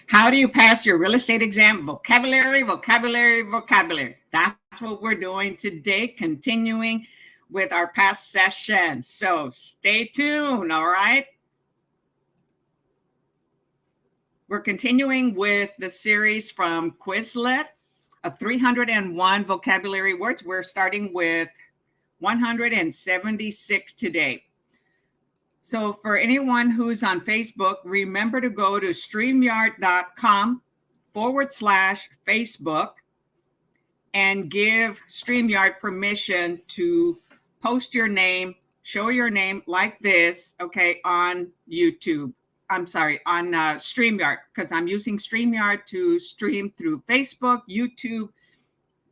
How do you pass your real estate exam? Vocabulary, vocabulary, vocabulary. That's what we're doing today, continuing with our past sessions. So stay tuned, all right? We're continuing with the series from Quizlet of 301 vocabulary words. We're starting with 176 today. So for anyone who's on Facebook, remember to go to StreamYard.com/Facebook and give StreamYard permission to post your name, show your name like this, okay, on YouTube. I'm sorry, on StreamYard, because I'm using StreamYard to stream through Facebook, YouTube,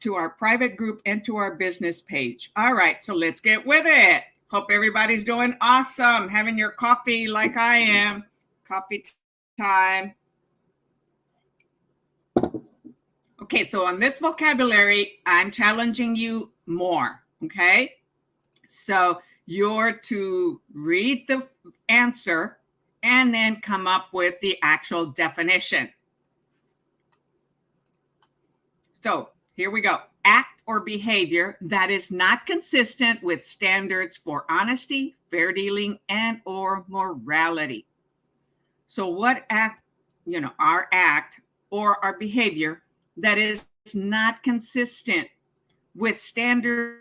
to our private group, and to our business page. All right, so let's get with it. Hope everybody's doing awesome, having your coffee like I am. Coffee time. Okay, so on this vocabulary, I'm challenging you more, okay? So you're to read the answer and then come up with the actual definition. So here we go. Act or behavior that is not consistent with standards for honesty, fair dealing, and or morality. So what act, our act or our behavior that is not consistent with standards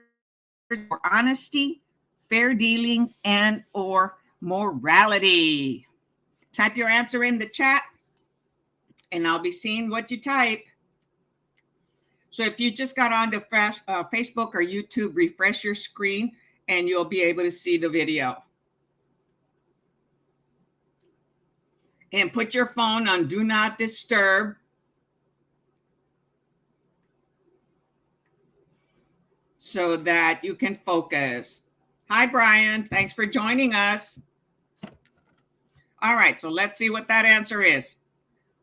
for honesty, fair dealing, and or morality. Type your answer in the chat and I'll be seeing what you type. So if you just got onto Facebook or YouTube, refresh your screen and you'll be able to see the video. And put your phone on Do Not Disturb. So that you can focus. Hi, Brian. Thanks for joining us. All right, so let's see what that answer is.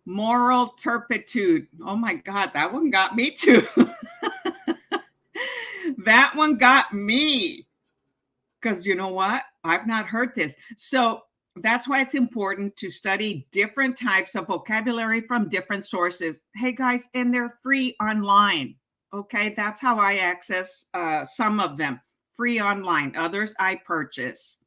Moral turpitude. Oh my God, that one got me too. That one got me. Because you know what? I've not heard this. So that's why it's important to study different types of vocabulary from different sources. Hey guys, and they're free online. Okay, that's how I access some of them. Free online. Others I purchase.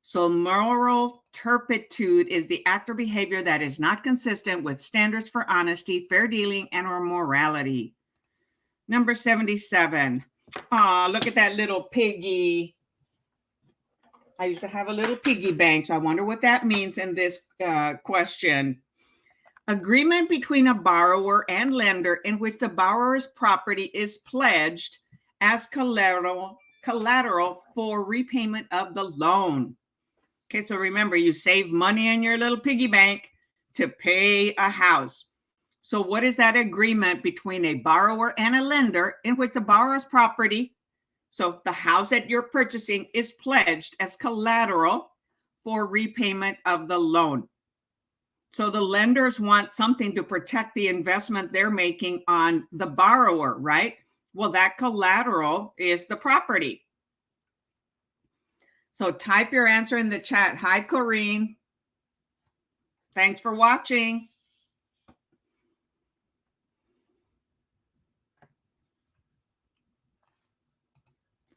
So moral turpitude is the act or behavior that is not consistent with standards for honesty, fair dealing, and or morality. Number 77. Oh, look at that little piggy. I used to have a little piggy bank, so I wonder what that means in this question. Agreement between a borrower and lender in which the borrower's property is pledged as collateral for repayment of the loan. Okay, so remember, you save money in your little piggy bank to pay a house. So what is that agreement between a borrower and a lender in which the borrower's property, so the house that you're purchasing, is pledged as collateral for repayment of the loan? So the lenders want something to protect the investment they're making on the borrower, right? Well, that collateral is the property. So type your answer in the chat. Hi, Corrine. Thanks for watching.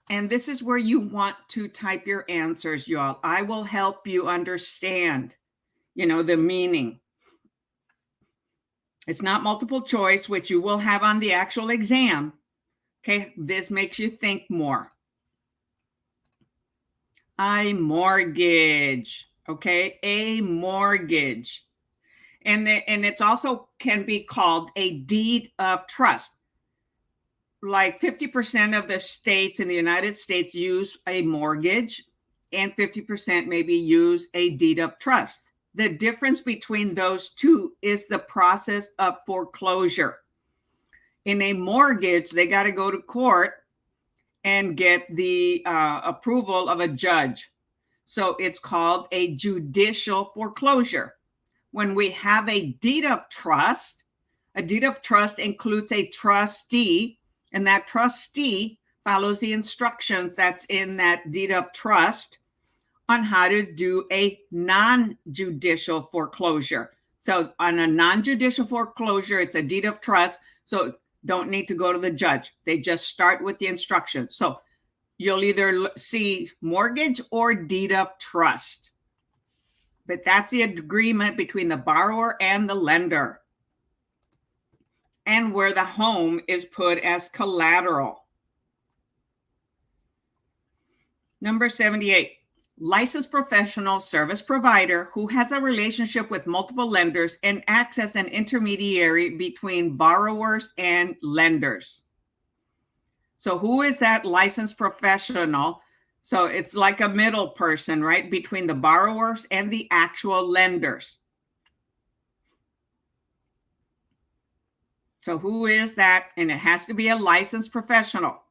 And this is where you want to type your answers, y'all. I will help you understand, the meaning. It's not multiple choice, which you will have on the actual exam. Okay, this makes you think more. A mortgage, okay, a mortgage. And it's also can be called a deed of trust. Like 50% of the states in the United States use a mortgage and 50% maybe use a deed of trust. The difference between those two is the process of foreclosure. In a mortgage, they got to go to court and get the approval of a judge. So it's called a judicial foreclosure. When we have a deed of trust includes a trustee, and that trustee follows the instructions that's in that deed of trust on how to do a non-judicial foreclosure. So on a non-judicial foreclosure, it's a deed of trust. So don't need to go to the judge. They just start with the instructions. So you'll either see mortgage or deed of trust. But that's the agreement between the borrower and the lender, and where the home is put as collateral. Number 78, licensed professional service provider who has a relationship with multiple lenders and acts as an intermediary between borrowers and lenders. So who is that licensed professional? So it's like a middle person, right, between the borrowers and the actual lenders. So who is that? And it has to be a licensed professional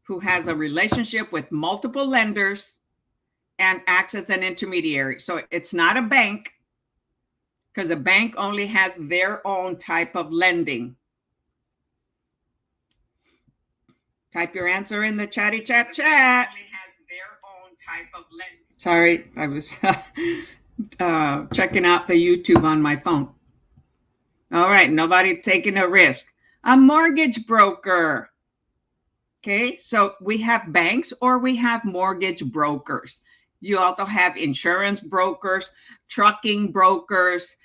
who has a relationship with multiple lenders and acts as an intermediary. So it's not a bank, because a bank only has their own type of lending. Type your answer in the chatty chat. Only has their own type of lending. Sorry, I was checking out the YouTube on my phone. All right, nobody taking a risk. A mortgage broker. Okay, so we have banks or we have mortgage brokers. You also have insurance brokers, trucking brokers,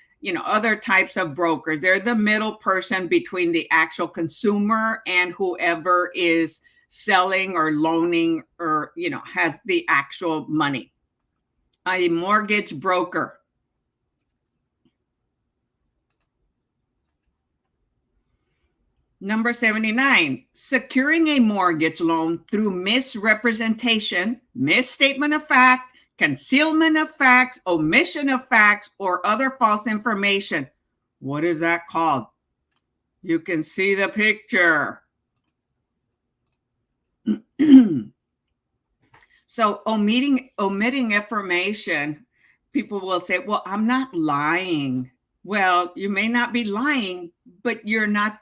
other types of brokers. They're the middle person between the actual consumer and whoever is selling or loaning or, has the actual money. A mortgage broker. Number 79, securing a mortgage loan through misrepresentation, misstatement of fact, concealment of facts, omission of facts, or other false information. What is that called? You can see the picture. So omitting information, people will say, well, I'm not lying. Well, you may not be lying, but you're not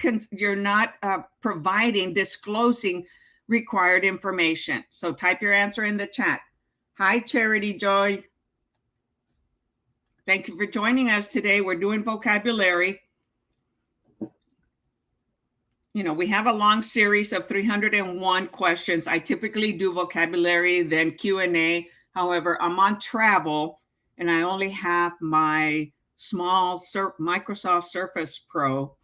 disclosing required information. So type your answer in the chat. Hi, Charity Joy. Thank you for joining us today. We're doing vocabulary. We have a long series of 301 questions. I typically do vocabulary, then Q&A. However, I'm on travel, and I only have my small Microsoft Surface Pro.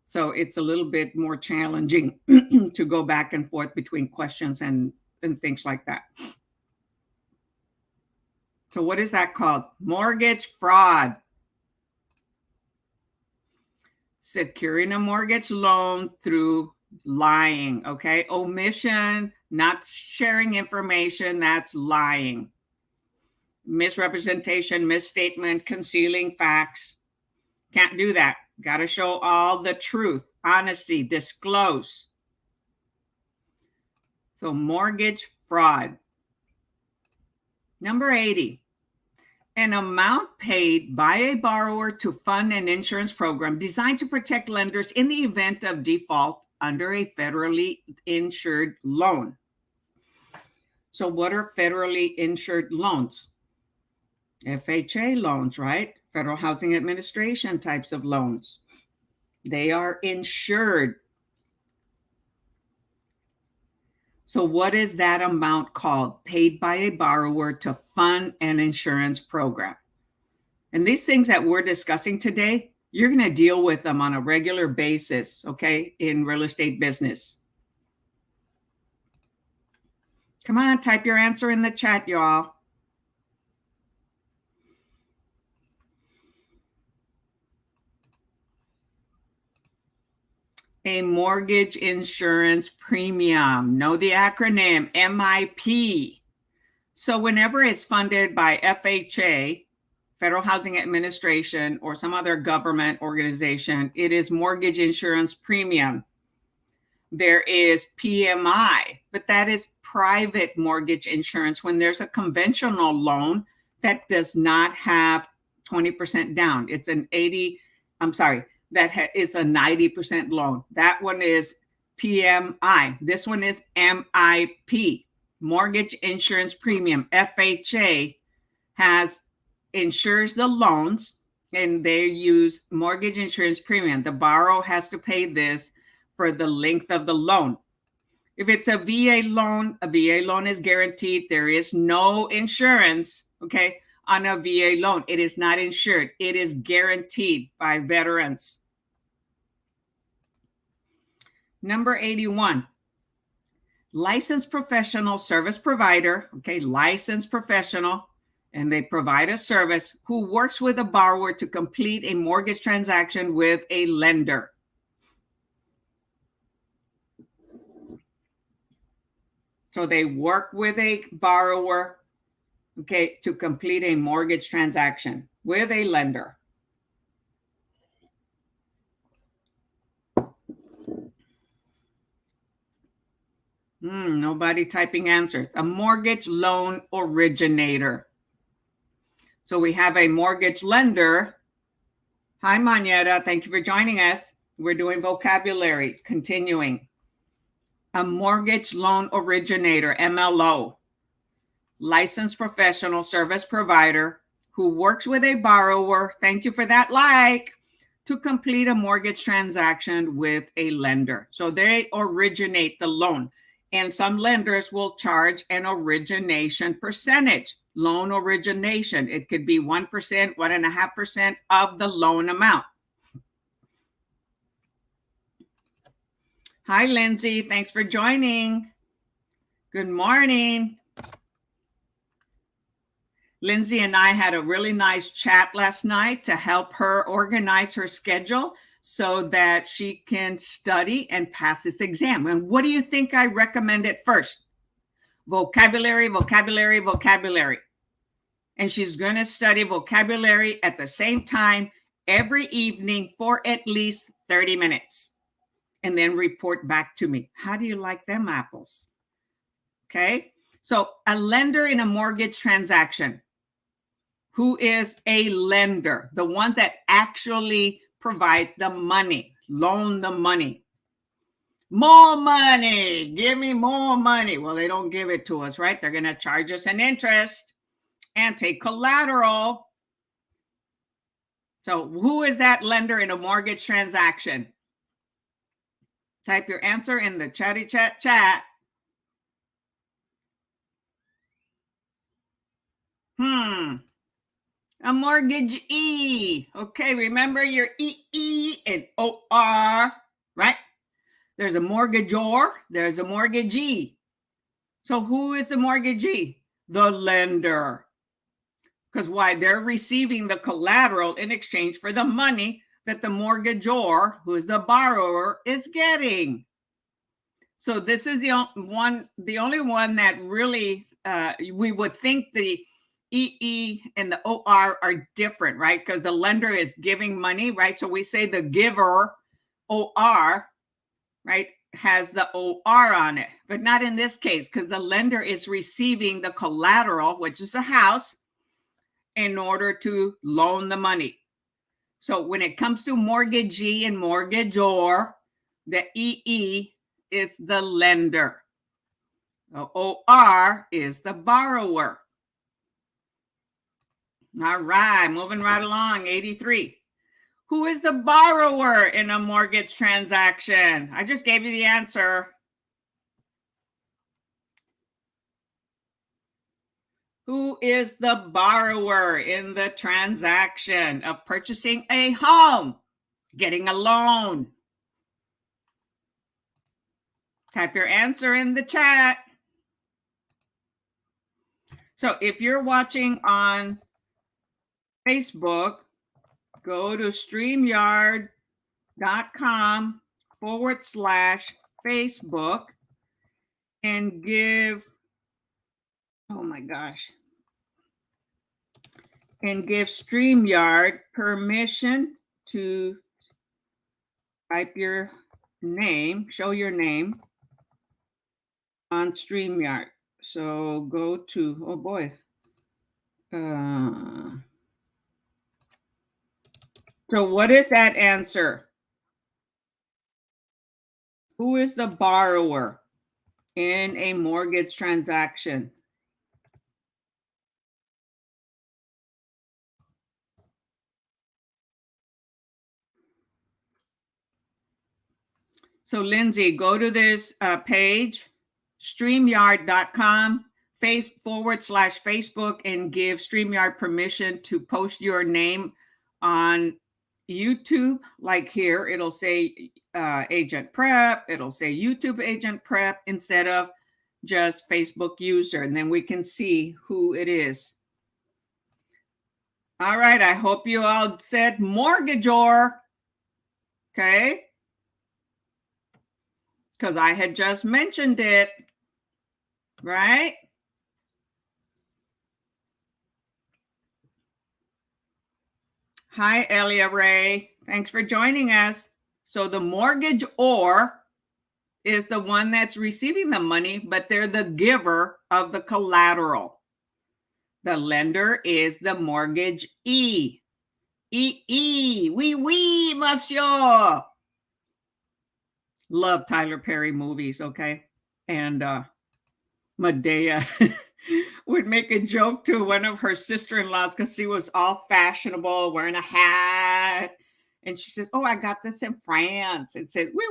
So it's a little bit more challenging to go back and forth between questions and things like that. So what is that called? Mortgage fraud. Securing a mortgage loan through lying, okay? Omission, not sharing information, that's lying. Misrepresentation, misstatement, concealing facts. Can't do that. Got to show all the truth, honesty, disclose. So mortgage fraud. Number 80, an amount paid by a borrower to fund an insurance program designed to protect lenders in the event of default under a federally insured loan. So what are federally insured loans? FHA loans, right? Federal Housing Administration types of loans. They are insured. So what is that amount called? Paid by a borrower to fund an insurance program. And these things that we're discussing today, you're going to deal with them on a regular basis, okay, in real estate business. Come on, type your answer in the chat, y'all. A mortgage insurance premium. Know the acronym, MIP. So whenever it's funded by FHA, Federal Housing Administration, or some other government organization, it is mortgage insurance premium. There is PMI, but that is private mortgage insurance when there's a conventional loan that does not have 20% down. It's an that is a 90% loan. That one is PMI. This one is MIP, mortgage insurance premium. FHA insures the loans, and they use mortgage insurance premium. The borrower has to pay this for the length of the loan. If it's a VA loan is guaranteed. There is no insurance, okay, on a VA loan. It is not insured. It is guaranteed by veterans. Number 81. Licensed professional service provider, okay, licensed professional, and they provide a service who works with a borrower to complete a mortgage transaction with a lender. So they work with a borrower, okay, to complete a mortgage transaction with a lender. Nobody typing answers. A mortgage loan originator. So we have a mortgage lender. Hi, Manetta. Thank you for joining us. We're doing vocabulary. Continuing. A mortgage loan originator, MLO. Licensed professional service provider who works with a borrower. Thank you for that like. To complete a mortgage transaction with a lender. So they originate the loan. And some lenders will charge an origination percentage, loan origination. It could be 1%, 1.5% of the loan amount. Hi, Lindsay. Thanks for joining. Good morning. Lindsay and I had a really nice chat last night to help her organize her schedule so that she can study and pass this exam. And what do you think I recommended first? Vocabulary, vocabulary, vocabulary. And she's going to study vocabulary at the same time every evening for at least 30 minutes. And then report back to me. How do you like them apples? Okay. So a lender in a mortgage transaction. Who is a lender? The one that actually provide the money, loan the money. More money, give me more money. Well, they don't give it to us, right? They're going to charge us an interest and take collateral. So who is that lender in a mortgage transaction? Type your answer in the chatty chat. A mortgagee. Okay, remember your EE and OR, right? There's a mortgagor, there's a mortgagee. So who is the mortgagee? The lender. Because why? They're receiving the collateral in exchange for the money that the mortgagor, who is the borrower, is getting. So this is the only one that really we would think the EE and the OR are different, right? Because the lender is giving money, right? So we say the giver, OR, right, has the OR on it, but not in this case because the lender is receiving the collateral, which is a house, in order to loan the money. So when it comes to mortgagee and mortgagor, the EE is the lender. The OR is the borrower. All right, moving right along, 83. Who is the borrower in a mortgage transaction? I just gave you the answer. Who is the borrower in the transaction of purchasing a home, getting a loan? Type your answer in the chat. So if you're watching on Facebook, go to StreamYard.com/Facebook and give, oh my gosh, and give StreamYard permission to type your name, show your name on StreamYard. So go to, oh boy. So what is that answer? Who is the borrower in a mortgage transaction? So Lindsay, go to this page, StreamYard.com /Facebook, and give StreamYard permission to post your name on YouTube. Like here, it'll say AgentPrep. It'll say YouTube AgentPrep instead of just Facebook user. And then we can see who it is. All right. I hope you all said mortgagor. Okay. Because I had just mentioned it. Right? Hi, Elia Ray. Thanks for joining us. So the mortgagor is the one that's receiving the money, but they're the giver of the collateral. The lender is the mortgagee. Oui, monsieur. Love Tyler Perry movies, okay? And Medea would make a joke to one of her sister-in-laws because she was all fashionable, wearing a hat. And she says, oh, I got this in France. And said, oui,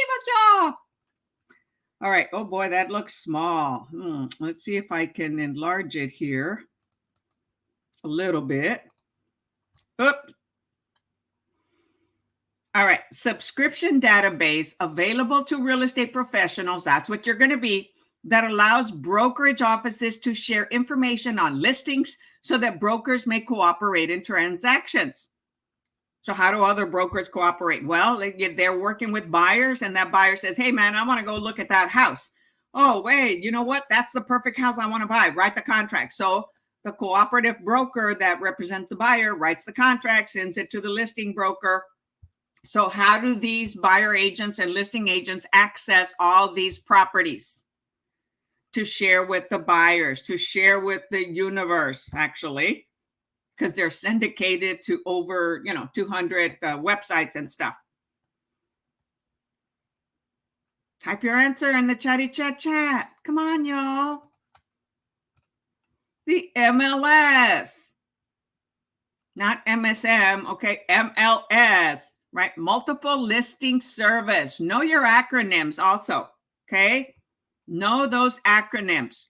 monsieur. All right. Oh, boy, that looks small. Let's see if I can enlarge it here a little bit. Oops. All right. Subscription database available to real estate professionals. That's what you're going to be. That allows brokerage offices to share information on listings so that brokers may cooperate in transactions. So how do other brokers cooperate? Well, they're working with buyers, and that buyer says, hey, man, I want to go look at that house. Oh, wait, you know what? That's the perfect house I want to buy. Write the contract. So the cooperative broker that represents the buyer writes the contract, sends it to the listing broker. So how do these buyer agents and listing agents access all these properties? To share with the buyers, to share with the universe, actually, because they're syndicated to over, 200 websites and stuff. Type your answer in the chatty chat. Come on, y'all. The MLS, not MSM, okay, MLS, right? Multiple listing service. Know your acronyms also, okay? Know those acronyms.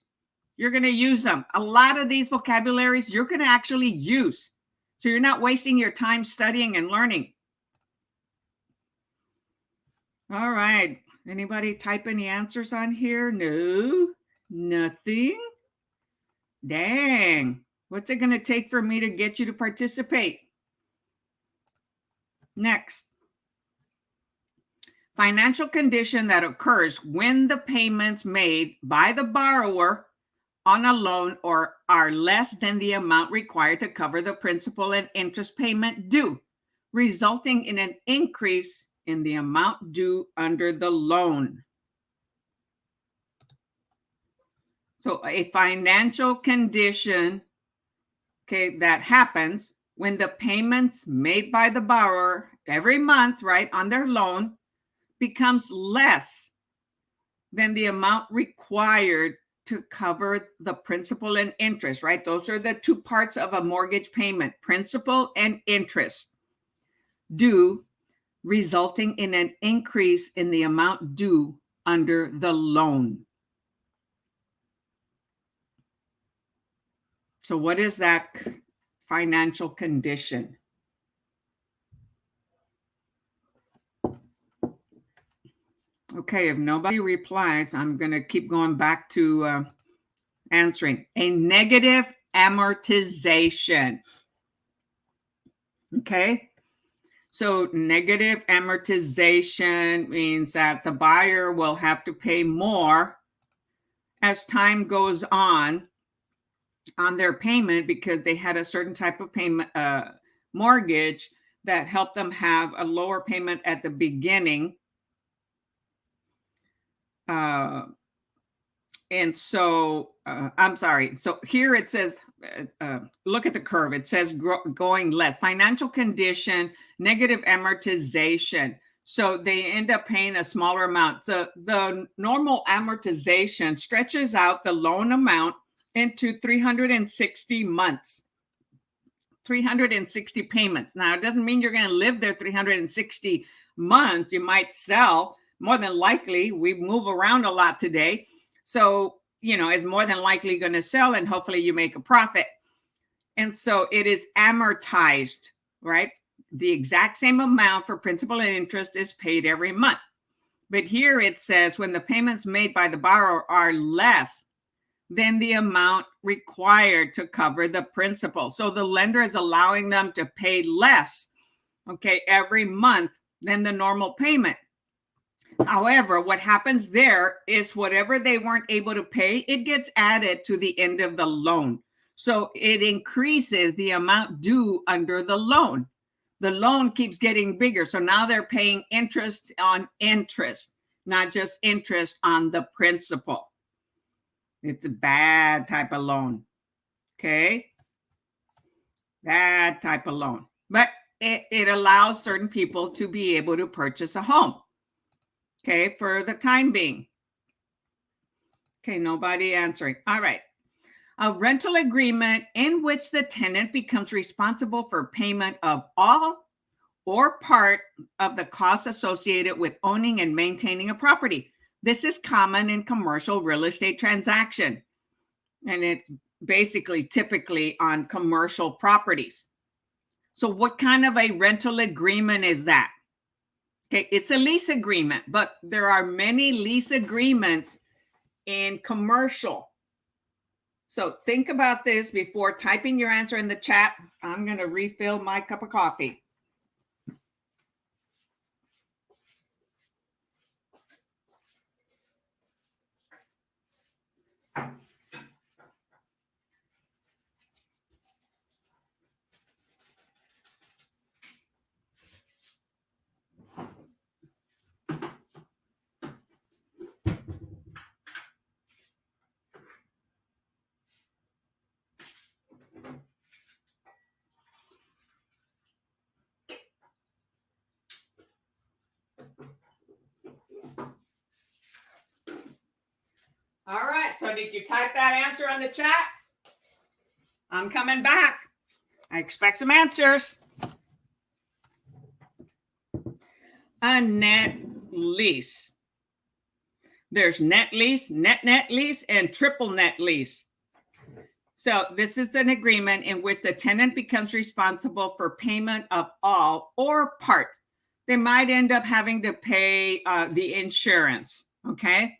You're going to use them. A lot of these vocabularies you're going to actually use. So you're not wasting your time studying and learning. All right. Anybody type any answers on here? No, nothing. Dang. What's it going to take for me to get you to participate? Next. Financial condition that occurs when the payments made by the borrower on a loan or are less than the amount required to cover the principal and interest payment due, resulting in an increase in the amount due under the loan. So a financial condition, okay, that happens when the payments made by the borrower every month, right, on their loan becomes less than the amount required to cover the principal and interest, right? Those are the two parts of a mortgage payment, principal and interest due, resulting in an increase in the amount due under the loan. So what is that financial condition? Okay, if nobody replies, I'm going to keep going back to answering. A negative amortization. Okay, so negative amortization means that the buyer will have to pay more as time goes on their payment because they had a certain type of payment mortgage that helped them have a lower payment at the beginning. And so, I'm sorry. So here it says, look at the curve. It says going less. Financial condition, negative amortization. So they end up paying a smaller amount. So the normal amortization stretches out the loan amount into 360 months, 360 payments. Now, it doesn't mean you're going to live there 360 months. You might sell, more than likely, we move around a lot today. So, it's more than likely going to sell, and hopefully you make a profit. And so it is amortized, right? The exact same amount for principal and interest is paid every month. But here it says when the payments made by the borrower are less than the amount required to cover the principal. So the lender is allowing them to pay less, okay, every month than the normal payment. However, what happens there is whatever they weren't able to pay, it gets added to the end of the loan. So it increases the amount due under the loan. The loan keeps getting bigger. So now they're paying interest on interest, not just interest on the principal. It's a bad type of loan. Okay. Bad type of loan. But it allows certain people to be able to purchase a home. Okay, for the time being. Okay, nobody answering. All right. A rental agreement in which the tenant becomes responsible for payment of all or part of the costs associated with owning and maintaining a property. This is common in commercial real estate transaction. And it's basically typically on commercial properties. So what kind of a rental agreement is that? Okay, it's a lease agreement, but there are many lease agreements in commercial. So think about this before typing your answer in the chat. I'm going to refill my cup of coffee. All right, so did you type that answer on the chat? I'm coming back. I expect some answers. A net lease. There's net lease, net lease, and triple net lease. So this is an agreement in which the tenant becomes responsible for payment of all or part. They might end up having to pay the insurance, okay,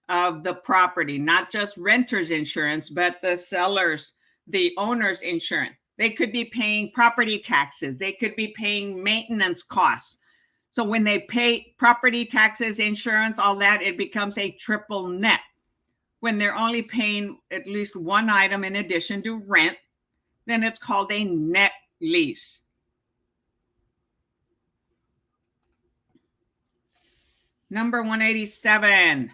of the property, not just renter's insurance, but the seller's, the owner's insurance. They could be paying property taxes. They could be paying maintenance costs. So when they pay property taxes, insurance, all that, it becomes a triple net. When they're only paying at least one item in addition to rent, then it's called a net lease. Number 187.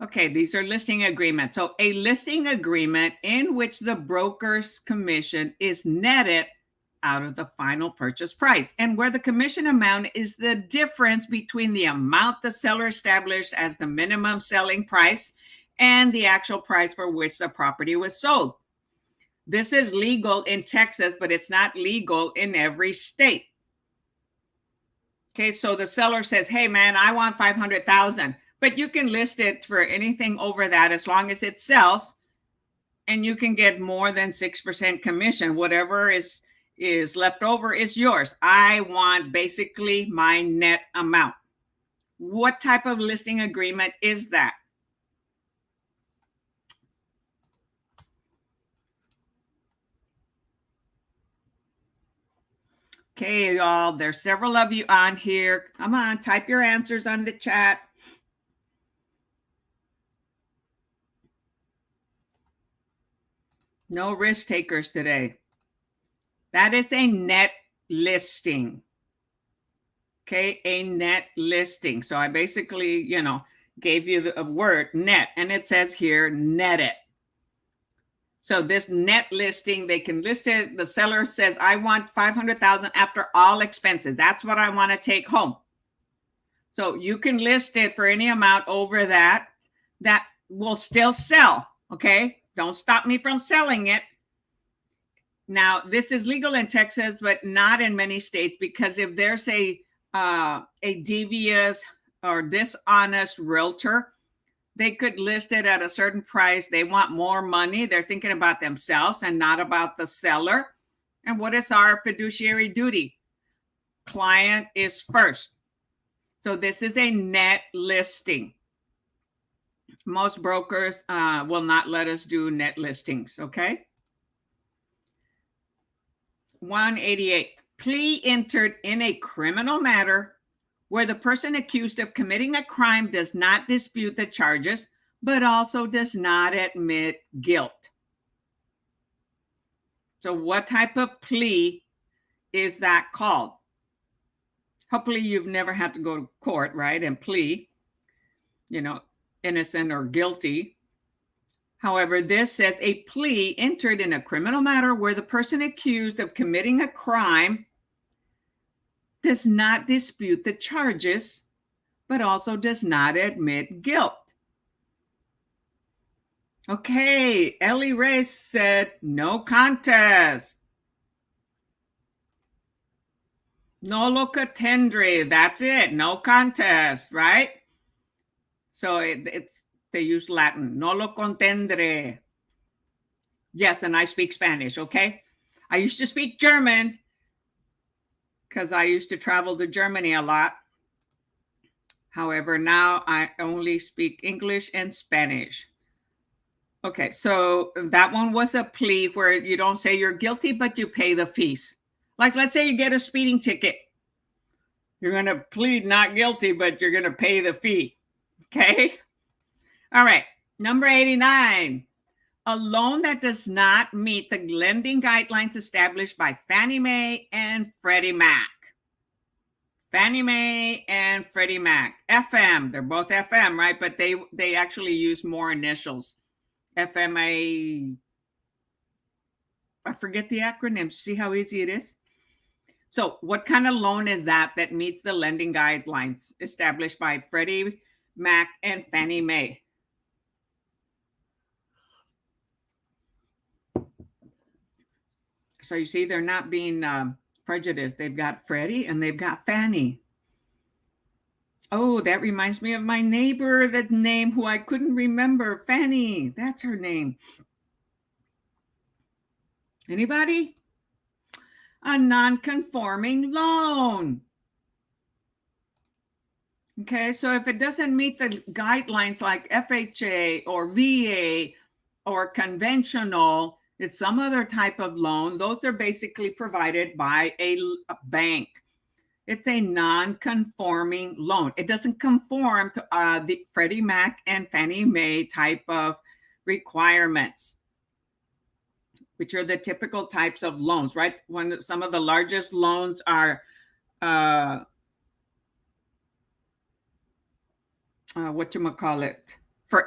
Okay, these are listing agreements. So a listing agreement in which the broker's commission is netted out of the final purchase price, and where the commission amount is the difference between the amount the seller established as the minimum selling price and the actual price for which the property was sold. This is legal in Texas, but it's not legal in every state. Okay, so the seller says, hey man, I want $500,000, but you can list it for anything over that as long as it sells, and you can get more than 6% commission. Whatever is left over is yours. I want basically my net amount. What type of listing agreement is that? Okay, y'all, there's several of you on here. Come on, type your answers on the chat. No risk takers today. That is a net listing. Okay, a net listing. So I basically, gave you the word net, and it says here net it. So this net listing, they can list it. The seller says, I want $500,000 after all expenses. That's what I want to take home. So you can list it for any amount over that. That will still sell. Okay. Don't stop me from selling it. Now, this is legal in Texas, but not in many states, because if there's a devious or dishonest realtor. They could list it at a certain price. They want more money. They're thinking about themselves and not about the seller. And what is our fiduciary duty? Client is first. So this is a net listing. Most brokers will not let us do net listings, okay? 188, plea entered in a criminal matter where the person accused of committing a crime does not dispute the charges, but also does not admit guilt. So what type of plea is that called? Hopefully you've never had to go to court, right, and plea, innocent or guilty. However, this says a plea entered in a criminal matter where the person accused of committing a crime does not dispute the charges, but also does not admit guilt. Okay, Ellie Ray said no contest. Nolo Contendre, that's it, no contest, right? So they use Latin, Nolo Contendre. Yes, and I speak Spanish, okay? I used to speak German because I used to travel to Germany a lot. However, now I only speak English and Spanish. Okay, so that one was a plea where you don't say you're guilty, but you pay the fees. Like, let's say you get a speeding ticket. You're going to plead not guilty, but you're going to pay the fee. Okay? All right, number 89. A loan that does not meet the lending guidelines established by Fannie Mae and Freddie Mac. Fannie Mae and Freddie Mac. FM, they're both FM, right? But they actually use more initials. FMA, I forget the acronym. See how easy it is? So what kind of loan is that meets the lending guidelines established by Freddie Mac and Fannie Mae? So you see, they're not being prejudiced. They've got Freddie and they've got Fannie. Oh, that reminds me of my neighbor, that name who I couldn't remember. Fannie, that's her name. Anybody? A non-conforming loan. Okay, so if it doesn't meet the guidelines like FHA or VA or conventional, it's some other type of loan. Those are basically provided by a bank. It's a non-conforming loan. It doesn't conform to the Freddie Mac and Fannie Mae type of requirements, which are the typical types of loans, right? When some of the largest loans are for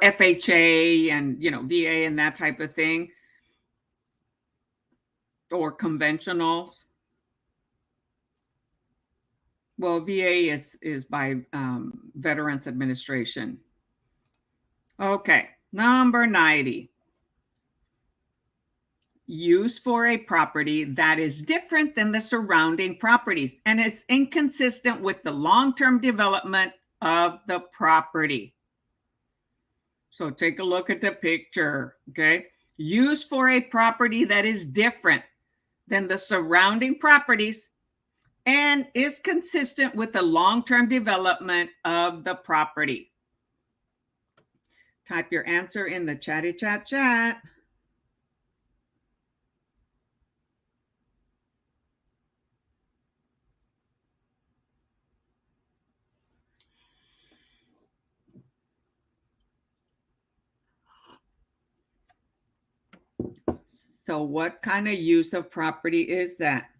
FHA and VA and that type of thing, or conventional. Well, VA is by Veterans Administration. Okay, number 90. Use for a property that is different than the surrounding properties and is inconsistent with the long-term development of the property. So take a look at the picture, okay? Use for a property that is different than the surrounding properties and is consistent with the long-term development of the property. Type your answer in the chatty chat. So what kind of use of property is that?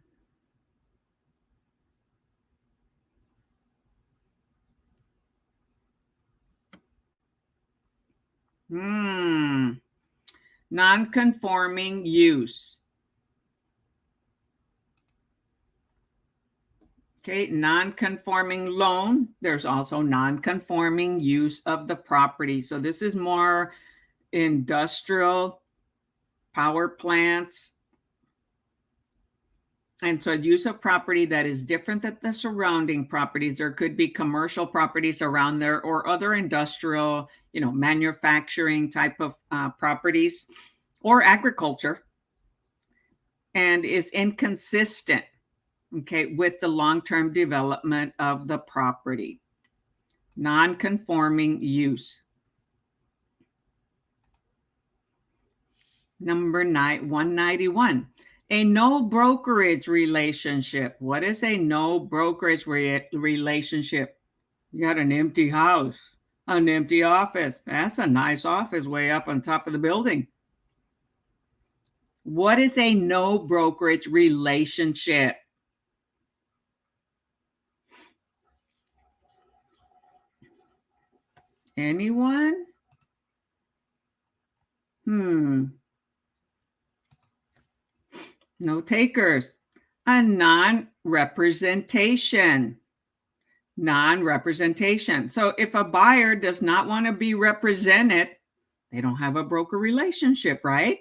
Non-conforming use. Okay, non-conforming loan. There's also non-conforming use of the property. So this is more industrial, power plants, And so use of property that is different than the surrounding properties. There could be commercial properties around there or other industrial, manufacturing type of properties or agriculture, and is inconsistent, okay, with the long-term development of the property. Non-conforming use. Number 191. A no brokerage relationship. What is a no brokerage relationship? You got an empty house, an empty office. That's a nice office way up on top of the building. What is a no brokerage relationship? Anyone? No takers. A non-representation. Non-representation. So if a buyer does not want to be represented, they don't have a broker relationship, right?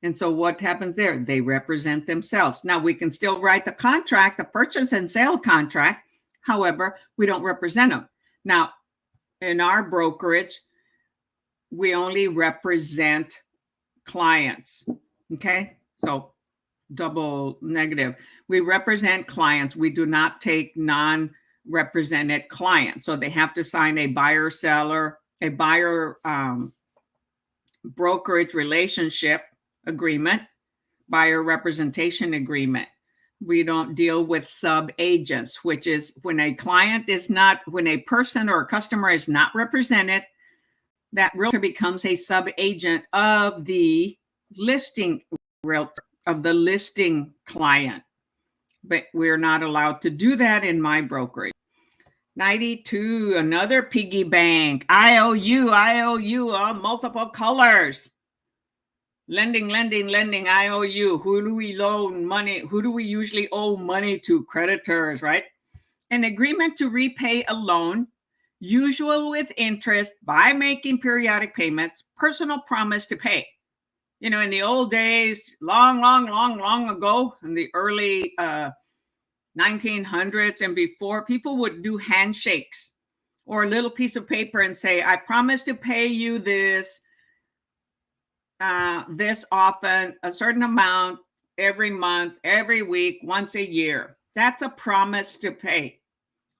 And so what happens there? They represent themselves. Now we can still write the contract, the purchase and sale contract. However, we don't represent them. Now, in our brokerage, we only represent clients. Okay. So double negative. We represent clients. We do not take non-represented clients. So they have to sign a buyer brokerage relationship agreement, buyer representation agreement. We don't deal with sub-agents, which is when a person or a customer is not represented, that realtor becomes a sub-agent of the listing realtor, of the listing client. But we're not allowed to do that in my brokerage. 92, another piggy bank. IOU, all multiple colors. Lending, IOU. Who do we loan money? Who do we usually owe money to? Creditors, right? An agreement to repay a loan, usual with interest by making periodic payments, personal promise to pay. In the old days, long ago, in the early 1900s and before, people would do handshakes or a little piece of paper and say, I promise to pay you this often, a certain amount every month, every week, once a year. That's a promise to pay.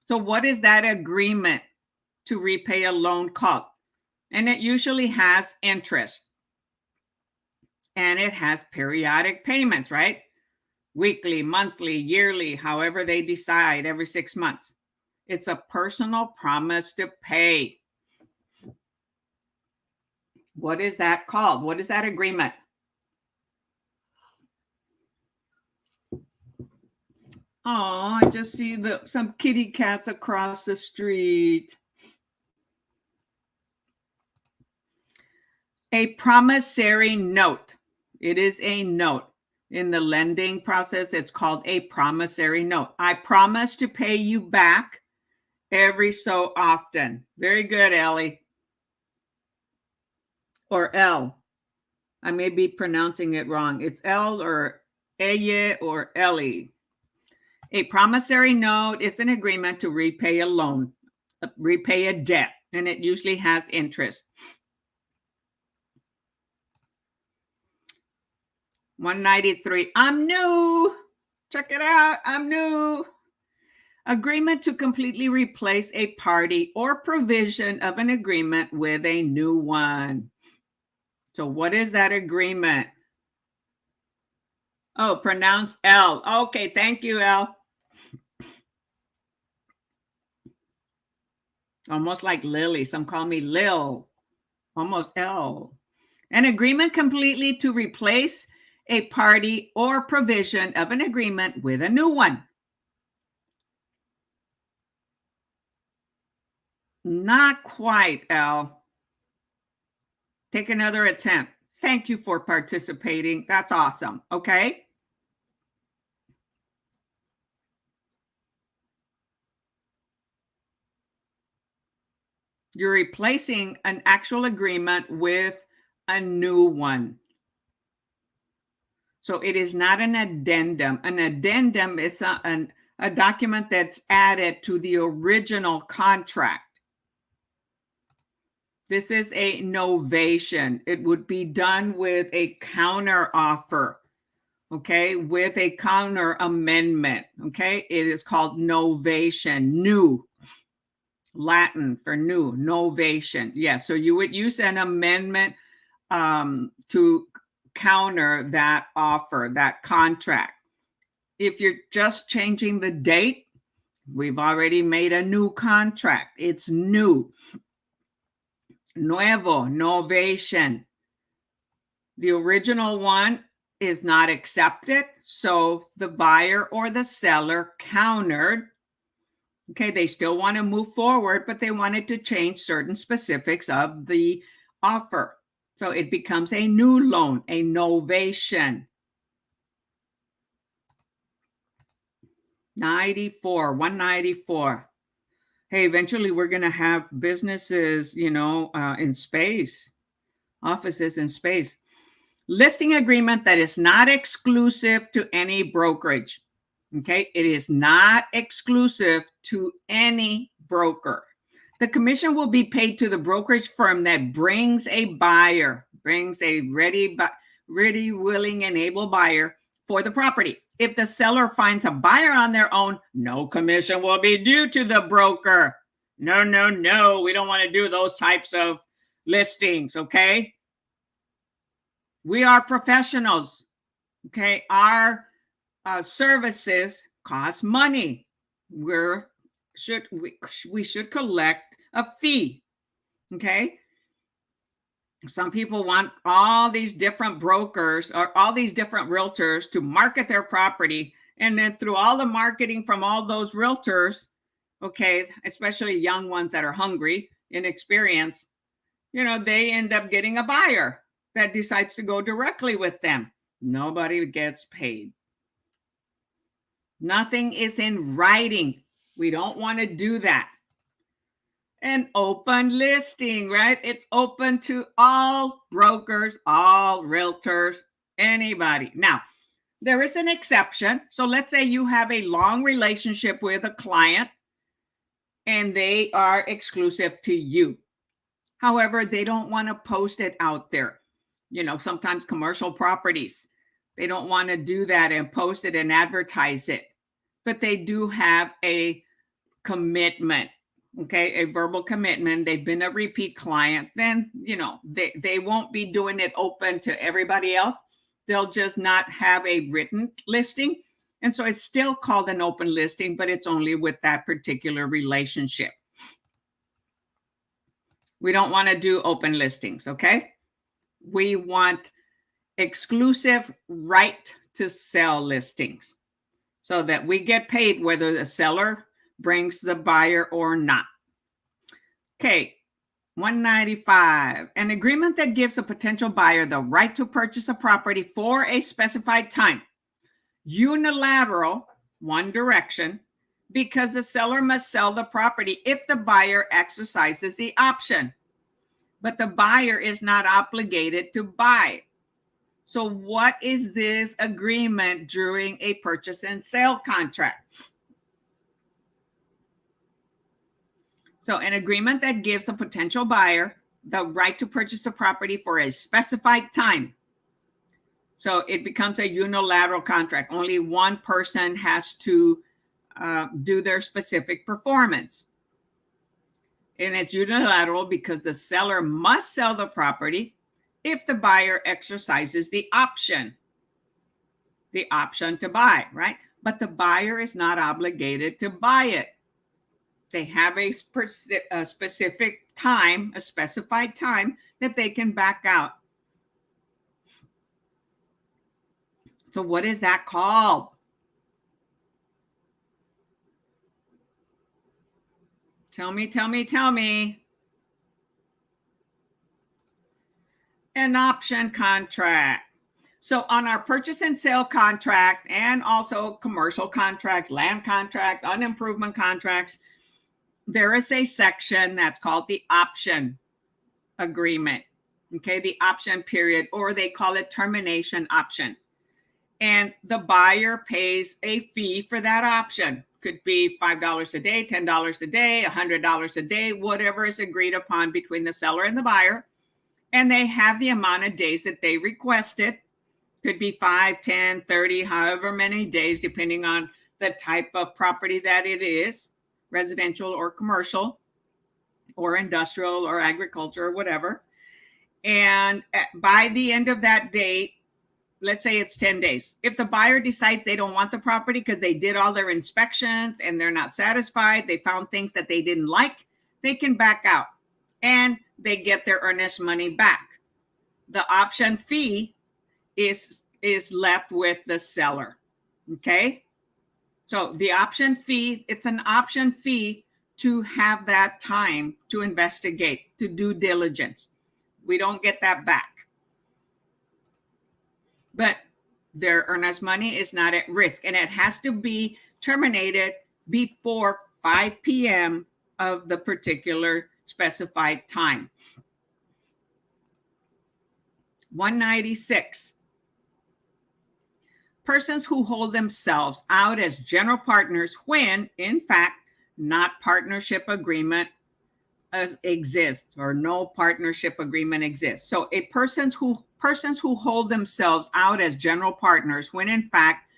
So what is that agreement to repay a loan called? And it usually has interest. And it has periodic payments, right? Weekly, monthly, yearly, however they decide, every 6 months. It's a personal promise to pay. What is that called? What is that agreement? Oh, I just see some kitty cats across the street. A promissory note. It is a note. In the lending process, it's called a promissory note. I promise to pay you back every so often. Very good, Ellie. Or L. I may be pronouncing it wrong. It's L or Eye or Ellie. A promissory note is an agreement to repay a loan, repay a debt, and it usually has interest. 193. I'm new. Check it out. I'm new. Agreement to completely replace a party or provision of an agreement with a new one. So what is that agreement? Oh, pronounced L. Okay, thank you, L. Almost like Lily. Some call me Lil. Almost L. An agreement completely to replace a party or provision of an agreement with a new one. Not quite, L. Take another attempt. Thank you for participating. That's awesome. Okay. You're replacing an actual agreement with a new one. So it is not an addendum. An addendum is a document that's added to the original contract. This is a novation. It would be done with a counter offer, okay, with a counter amendment, okay? It is called novation, new, Latin for new, novation. Yeah, so you would use an amendment to counter that offer, that contract. If you're just changing the date, we've already made a new contract. It's new. Nuevo, novation. The original one is not accepted, so the buyer or the seller countered. Okay, they still want to move forward, but they wanted to change certain specifics of the offer. So it becomes a new loan, a novation. 194. Hey, eventually we're going to have businesses, in space, offices in space. Listing agreement that is not exclusive to any brokerage. Okay, it is not exclusive to any broker. The commission will be paid to the brokerage firm that brings a buyer, brings a ready, willing, and able buyer for the property. If the seller finds a buyer on their own, no commission will be due to the broker. No, we don't want to do those types of listings, okay? We are professionals, okay? Our services cost money. We should collect a fee, okay? Some people want all these different brokers or all these different realtors to market their property, and then through all the marketing from all those realtors, okay, especially young ones that are hungry, inexperienced, they end up getting a buyer that decides to go directly with them. Nobody gets paid. Nothing is in writing. We don't want to do that. An open listing, right? It's open to all brokers, all realtors, anybody. Now, there is an exception. So let's say you have a long relationship with a client and they are exclusive to you. However, they don't want to post it out there. Sometimes commercial properties, they don't want to do that and post it and advertise it. But they do have a commitment, okay, a verbal commitment. They've been a repeat client. Then, they won't be doing it open to everybody else. They'll just not have a written listing. And so it's still called an open listing, but it's only with that particular relationship. We don't want to do open listings, okay? We want exclusive right to sell listings so that we get paid whether the seller brings the buyer or not. Okay, 195. An agreement that gives a potential buyer the right to purchase a property for a specified time. Unilateral, one direction, because the seller must sell the property if the buyer exercises the option. But the buyer is not obligated to buy. So what is this agreement during a purchase and sale contract? So an agreement that gives a potential buyer the right to purchase a property for a specified time. So it becomes a unilateral contract. Only one person has to do their specific performance. And it's unilateral because the seller must sell the property if the buyer exercises the option to buy, right? But the buyer is not obligated to buy it. They have a specific time, a specified time that they can back out. So what is that called? Tell me. An option contract. So on our purchase and sale contract and also commercial contracts, land contract, unimprovement contracts, there is a section that's called the option agreement. Okay, the option period, or they call it termination option. and the buyer pays a fee for that option. Could be $5 a day, $10 a day, $100 a day, whatever is agreed upon between the seller and the buyer. And they have the amount of days that they requested. Could be 5, 10, 30, however many days, depending on the type of property that it is, residential or commercial or industrial or agriculture or whatever. And by the end of that date, let's say it's 10 days. If the buyer decides they don't want the property because they did all their inspections and they're not satisfied, they found things that they didn't like, they can back out and they get their earnest money back. The option fee is left with the seller. Okay? So the option fee, it's an option fee to have that time to investigate, to due diligence. We don't get that back. But their earnest money is not at risk, and it has to be terminated before 5 p.m. of the particular specified time. 196. Persons who hold themselves out as general partners when, in fact, not partnership agreement exists or no partnership agreement exists. So persons who hold themselves out as general partners when, in fact,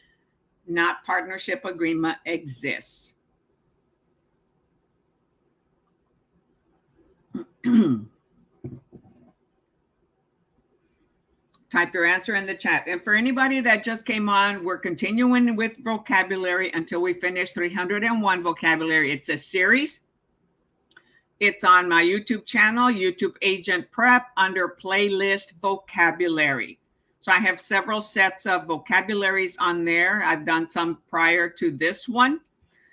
not partnership agreement exists. Type your answer in the chat. And for anybody that just came on, we're continuing with vocabulary until we finish 301 vocabulary. It's a series. It's on my YouTube channel, YouTube AgentPrep, under playlist vocabulary. So I have several sets of vocabularies on there. I've done some prior to this one.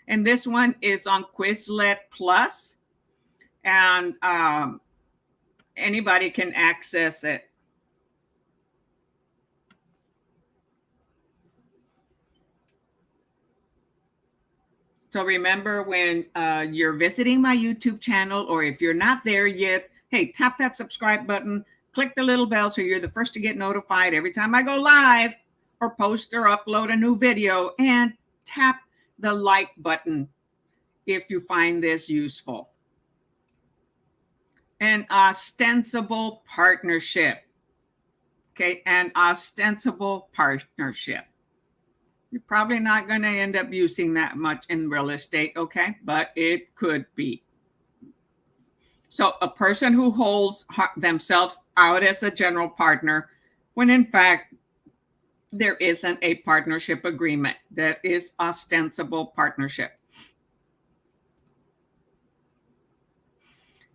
And this one is on Quizlet Plus. And anybody can access it. So remember, when you're visiting my YouTube channel, or if you're not there yet, hey, tap that subscribe button, click the little bell so you're the first to get notified every time I go live or post or upload a new video, and tap the like button if you find this useful. An ostensible partnership. Okay, an ostensible partnership. You're probably not going to end up using that much in real estate, okay? But it could be. So a person who holds themselves out as a general partner when, in fact, there isn't a partnership agreement. That is ostensible partnership.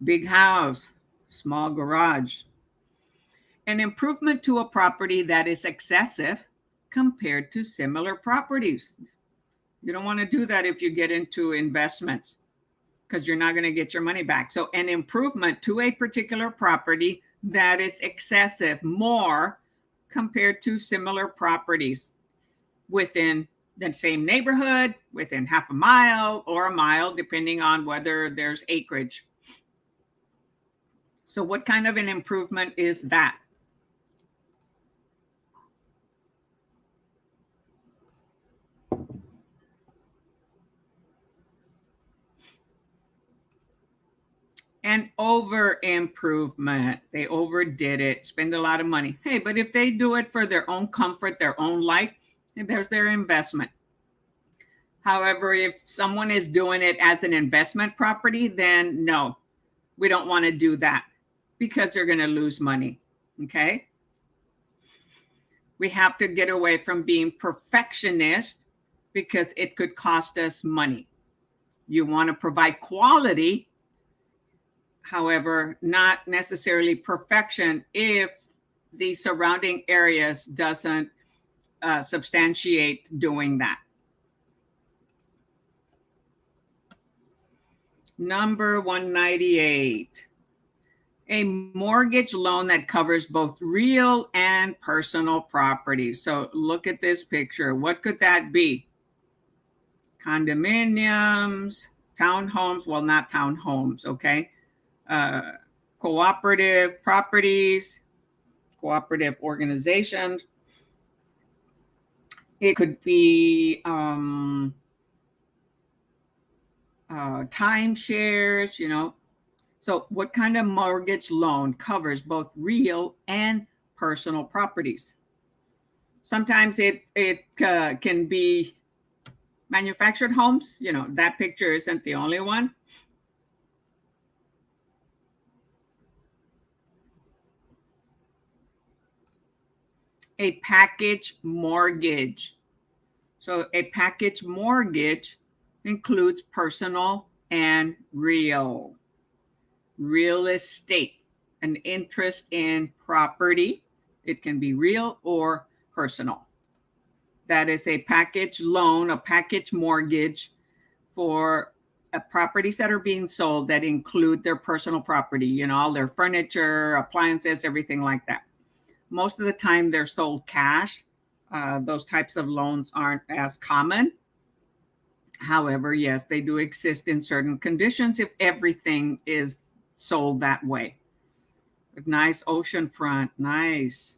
Big house, small garage. An improvement to a property that is excessive compared to similar properties. You don't want to do that if you get into investments, because you're not going to get your money back. So an improvement to a particular property that is excessive, more compared to similar properties within the same neighborhood, within half a mile or a mile, depending on whether there's acreage. So what kind of an improvement is that? An over improvement. They overdid it, spend a lot of money. Hey, but if they do it for their own comfort, their own like, there's their investment. However, if someone is doing it as an investment property, then no, we don't want to do that, because they're going to lose money. Okay. We have to get away from being perfectionist, because it could cost us money. You want to provide quality, however, not necessarily perfection if the surrounding areas doesn't substantiate doing that. Number 198. A mortgage loan that covers both real and personal property. So look at this picture. What could that be? Condominiums, townhomes. Well, not townhomes, okay? Cooperative properties, cooperative organizations, It could be timeshares, So what kind of mortgage loan covers both real and personal properties? Sometimes it can be manufactured homes. That picture isn't the only one. A package mortgage. So a package mortgage includes personal and real estate, an interest in property. It can be real or personal. That is a package loan, a package mortgage for properties that are being sold that include their personal property, all their furniture, appliances, everything like that. Most of the time they're sold cash. Those types of loans aren't as common. However, yes, they do exist in certain conditions if everything is sold that way. Nice oceanfront, nice.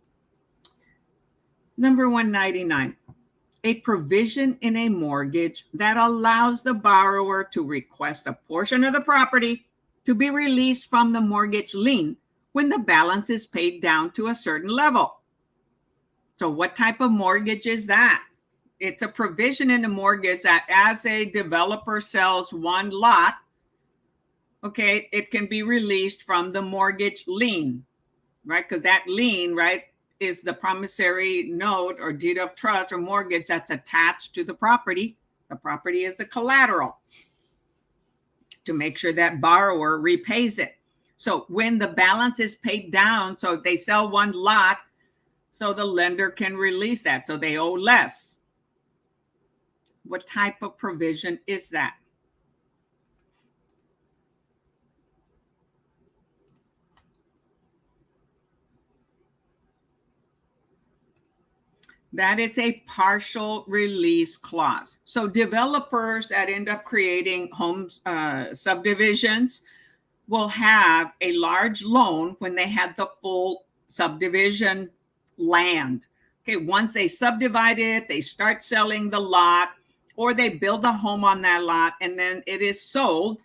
Number 199, a provision in a mortgage that allows the borrower to request a portion of the property to be released from the mortgage lien when the balance is paid down to a certain level. So what type of mortgage is that? It's a provision in the mortgage that as a developer sells one lot, okay, it can be released from the mortgage lien, right? Because that lien, right, is the promissory note or deed of trust or mortgage that's attached to the property. The property is the collateral to make sure that borrower repays it. So when the balance is paid down, so if they sell one lot, so the lender can release that, so they owe less. What type of provision is that? That is a partial release clause. So developers that end up creating homes, subdivisions, will have a large loan when they had the full subdivision land. Okay, once they subdivide it, they start selling the lot, or they build a home on that lot, and then it is sold.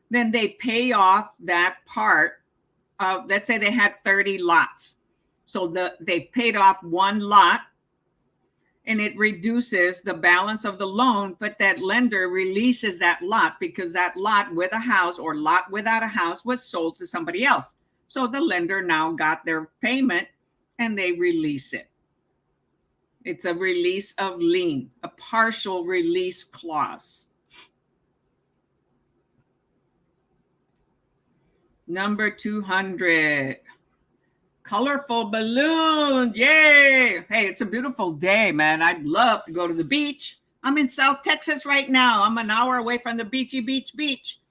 Then they pay off that part of, let's say they had 30 lots. So they've paid off one lot, and it reduces the balance of the loan, but that lender releases that lot because that lot with a house or lot without a house was sold to somebody else. So the lender now got their payment and they release it. It's a release of lien, a partial release clause. Number 200. Colorful balloon. Yay. Hey, it's a beautiful day, man. I'd love to go to the beach. I'm in South Texas right now. I'm an hour away from the beachy beach.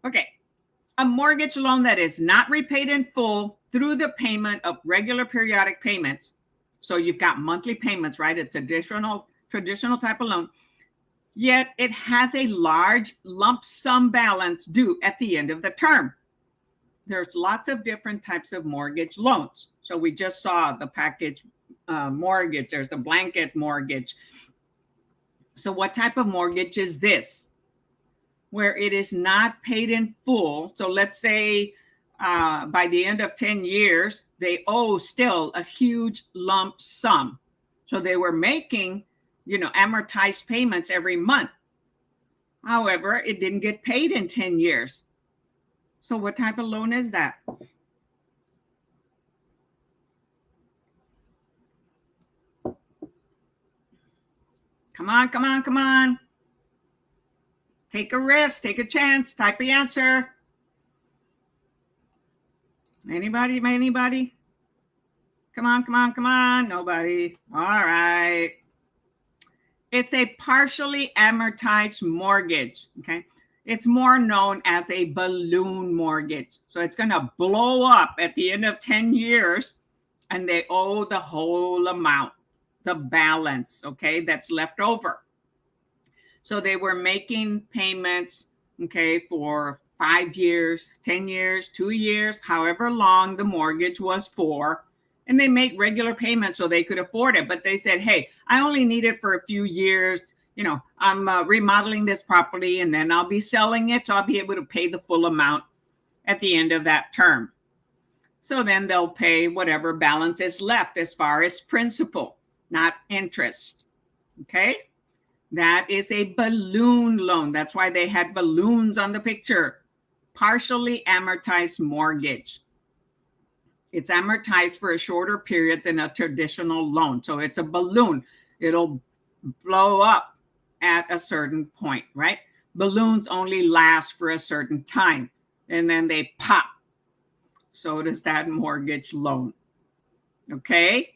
Okay. A mortgage loan that is not repaid in full through the payment of regular periodic payments. So you've got monthly payments, right? It's a traditional type of loan. Yet it has a large lump sum balance due at the end of the term. There's lots of different types of mortgage loans. So we just saw the package mortgage. There's the blanket mortgage. So what type of mortgage is this? Where it is not paid in full. So let's say by the end of 10 years, they owe still a huge lump sum. So they were making, amortized payments every month. However, it didn't get paid in 10 years. So what type of loan is that? Come on. Take a risk, take a chance, type the answer. Anybody? Come on. Nobody. All right. It's a partially amortized mortgage, okay? It's more known as a balloon mortgage. So it's going to blow up at the end of 10 years and they owe the whole amount, the balance, okay, that's left over. So they were making payments, okay, for 5 years, 10 years, 2 years, however long the mortgage was for. and they make regular payments so they could afford it. But they said, hey, I only need it for a few years. I'm remodeling this property and then I'll be selling it. So I'll be able to pay the full amount at the end of that term. So then they'll pay whatever balance is left as far as principal, not interest. Okay. That is a balloon loan. That's why they had balloons on the picture. Partially amortized mortgage. It's amortized for a shorter period than a traditional loan. So it's a balloon. It'll blow up at a certain point, right? Balloons only last for a certain time and then they pop. So does that mortgage loan. Okay.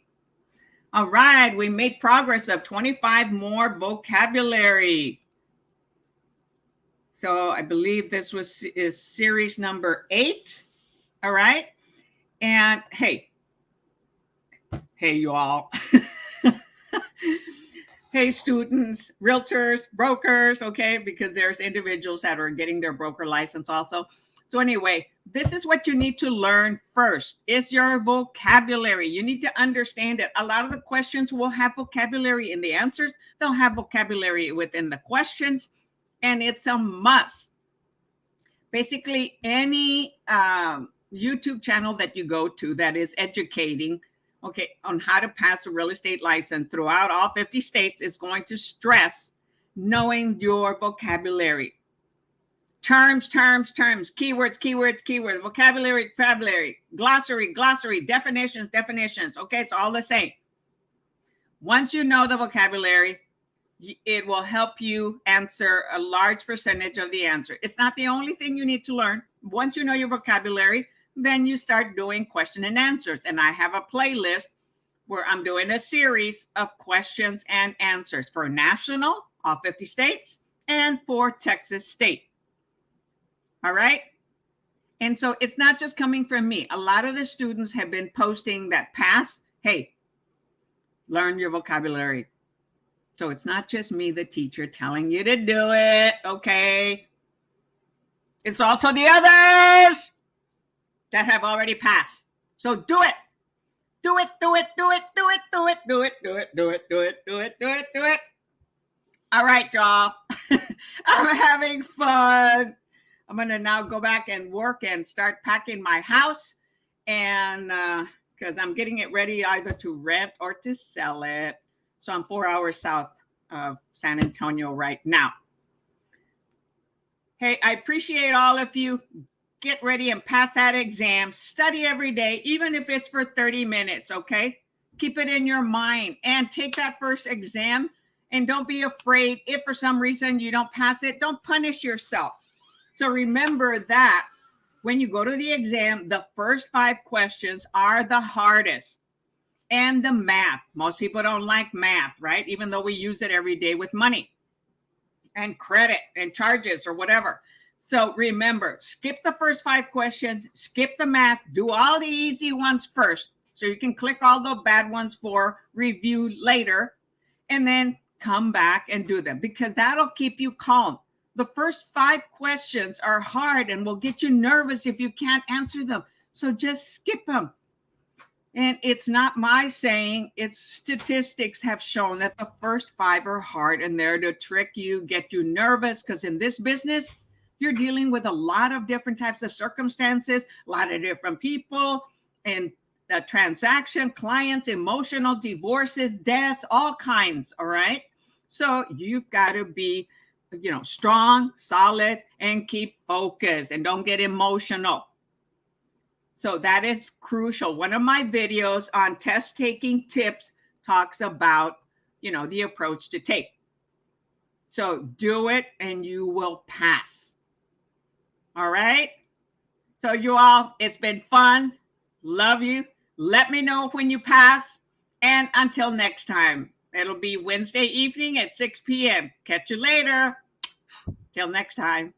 All right. We made progress of 25 more vocabulary. So I believe this is series number 8. All right. And hey, you all. Hey, students, realtors, brokers, okay, because there's individuals that are getting their broker license also. So anyway, this is what you need to learn first. Is your vocabulary. You need to understand it. A lot of the questions will have vocabulary in the answers. They'll have vocabulary within the questions, and it's a must. Basically, any YouTube channel that you go to that is educating, okay, on how to pass a real estate license throughout all 50 states is going to stress knowing your vocabulary. Terms, keywords, vocabulary, glossary, definitions. Okay, it's all the same. Once you know the vocabulary, it will help you answer a large percentage of the answer. It's not the only thing you need to learn. Once you know your vocabulary, then you start doing question and answers. And I have a playlist where I'm doing a series of questions and answers for national, all 50 states, and for Texas state. All right. And so it's not just coming from me. A lot of the students have been posting that past, hey, learn your vocabulary. So it's not just me, the teacher, telling you to do it. Okay. It's also the others that have already passed. So do it. Do it. All right, y'all. I'm having fun. I'm going to now go back and work and start packing my house. And because I'm getting it ready either to rent or to sell it. So I'm 4 hours south of San Antonio right now. Hey, I appreciate all of you. Get ready and pass that exam. Study every day, even if it's for 30 minutes, okay? Keep it in your mind and take that first exam. And don't be afraid if for some reason you don't pass it. Don't punish yourself. So remember that when you go to the exam, the first 5 questions are the hardest. And the math. Most people don't like math, right? Even though we use it every day with money and credit and charges or whatever. So remember, skip the first 5 questions, skip the math, do all the easy ones first. So you can click all the bad ones for review later, and then come back and do them because that'll keep you calm. The first 5 questions are hard and will get you nervous if you can't answer them. So just skip them. And it's not my saying, it's statistics have shown that the first 5 are hard and they're to trick you, get you nervous, because in this business, you're dealing with a lot of different types of circumstances, a lot of different people, and a transaction, clients, emotional, divorces, deaths, all kinds, all right? So you've got to be, strong, solid, and keep focused and don't get emotional. So that is crucial. One of my videos on test taking tips talks about, the approach to take. So do it and you will pass. All right. So you all, it's been fun. Love you. Let me know when you pass. And until next time, it'll be Wednesday evening at 6 p.m. Catch you later. Till next time.